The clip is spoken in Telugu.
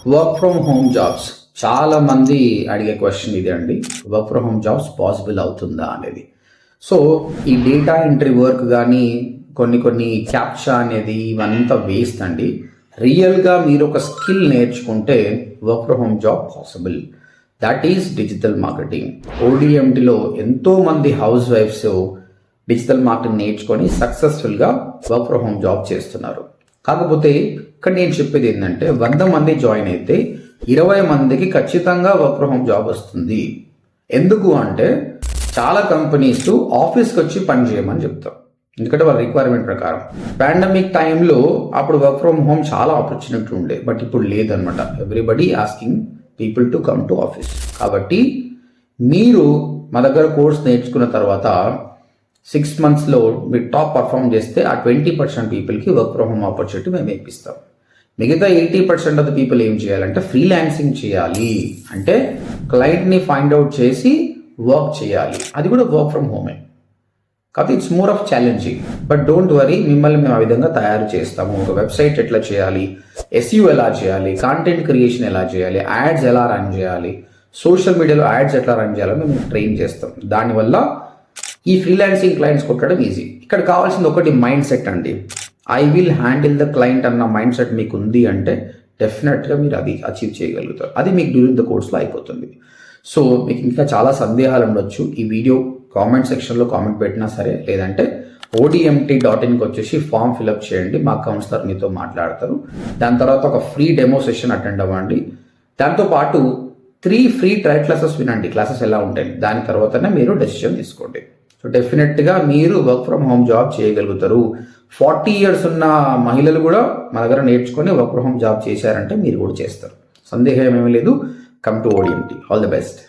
వర్క్ ఫ్రమ్ హోమ్ జాబ్స్ చాలా మంది అడిగే క్వశ్చన్ ఇదే అండి. Work from home jobs possible అవుతుందా అనేది. సో ఈ డేటా ఎంట్రీ వర్క్ కానీ కొన్ని క్యాప్చా అనేది ఇవంతా వేస్ట్ అండి. రియల్గా మీరు ఒక స్కిల్ నేర్చుకుంటే work from home job possible. That is digital marketing. ఓడిఎంటీలో ఎంతోమంది హౌస్ వైఫ్స్ డిజిటల్ మార్కెటింగ్ నేర్చుకొని సక్సెస్ఫుల్గా వర్క్ ఫ్రమ్ హోమ్ జాబ్ చేస్తున్నారు. కాకపోతే ఇక్కడ నేను చెప్పేది ఏంటంటే 100 మంది జాయిన్ అయితే 20 మందికి ఖచ్చితంగా వర్క్ ఫ్రమ్ హోమ్ జాబ్ వస్తుంది. ఎందుకు అంటే చాలా కంపెనీస్ ఆఫీస్కి వచ్చి పని చేయమని చెప్తాం, ఎందుకంటే వాళ్ళ రిక్వైర్మెంట్ ప్రకారం. పాండమిక్ టైంలో అప్పుడు వర్క్ ఫ్రమ్ హోమ్ చాలా ఆపర్చునిటీ ఉండే, బట్ ఇప్పుడు లేదనమాట. Everybody asking people to come to office. కాబట్టి మీరు మా దగ్గర కోర్స్ నేర్చుకున్న తర్వాత 6 monthsలో మీరు టాప్ పర్ఫామ్ చేస్తే ఆ 20% పీపుల్కి వర్క్ ఫ్రమ్ హోమ్ ఆపర్చునిటీ మేము ఇప్పిస్తాం. మిగతా 80% ఆఫ్ ద పీపుల్ ఏం చేయాలంటే ఫ్రీలాన్సింగ్ చేయాలి. అంటే క్లయింట్ని ఫైండ్ అవుట్ చేసి వర్క్ చేయాలి. అది కూడా వర్క్ ఫ్రమ్ హోమే. కాబట్టి it's more of challenging. But don't worry, మిమ్మల్ని మేము ఆ విధంగా తయారు చేస్తాము. ఒక వెబ్సైట్ ఎట్లా చేయాలి, ఎస్ఈఓ ఎలా చేయాలి, కాంటెంట్ క్రియేషన్ ఎలా చేయాలి, యాడ్స్ ఎలా రన్ చేయాలి, సోషల్ మీడియాలో యాడ్స్ ఎట్లా రన్ చేయాలో మేము ట్రైన్ చేస్తాం. దానివల్ల ఈ ఫ్రీలాన్సింగ్ క్లయింట్స్ కొట్టడం ఈజీ. ఇక్కడ కావాల్సింది ఒకటి మైండ్ సెట్ అండి. I will handle the client అన్న మైండ్ సెట్ మీకు ఉంది అంటే డెఫినెట్గా మీరు అది అచీవ్ చేయగలుగుతారు. అది మీకు డ్యూరింగ్ ద కోర్స్లో అయిపోతుంది. సో మీకు ఇంకా చాలా సందేహాలు ఉండొచ్చు. ఈ వీడియో కామెంట్ సెక్షన్లో కామెంట్ పెట్టినా సరే, లేదంటే odmt.inకి వచ్చేసి ఫామ్ ఫిల్అప్ చేయండి. మా కౌన్సిలర్ మీతో మాట్లాడతారు. దాని తర్వాత ఒక ఫ్రీ డెమో సెషన్ అటెండ్ అవ్వండి. దాంతోపాటు 3 ఫ్రీ ట్రయల్ క్లాసెస్ వినండి, క్లాసెస్ ఎలా ఉంటాయి. దాని తర్వాతనే మీరు డెసిషన్ తీసుకోండి. సో డెఫినెట్గా మీరు వర్క్ ఫ్రమ్ హోమ్ జాబ్ చేయగలుగుతారు. 40 years ఉన్న మహిళలు కూడా మా దగ్గర నేర్చుకొని వర్క్ ఫ్రమ్ హోమ్ జాబ్ చేశారంటే మీరు కూడా చేస్తారు. సందేహం ఏమీ లేదు. Come to ODMT. All the best.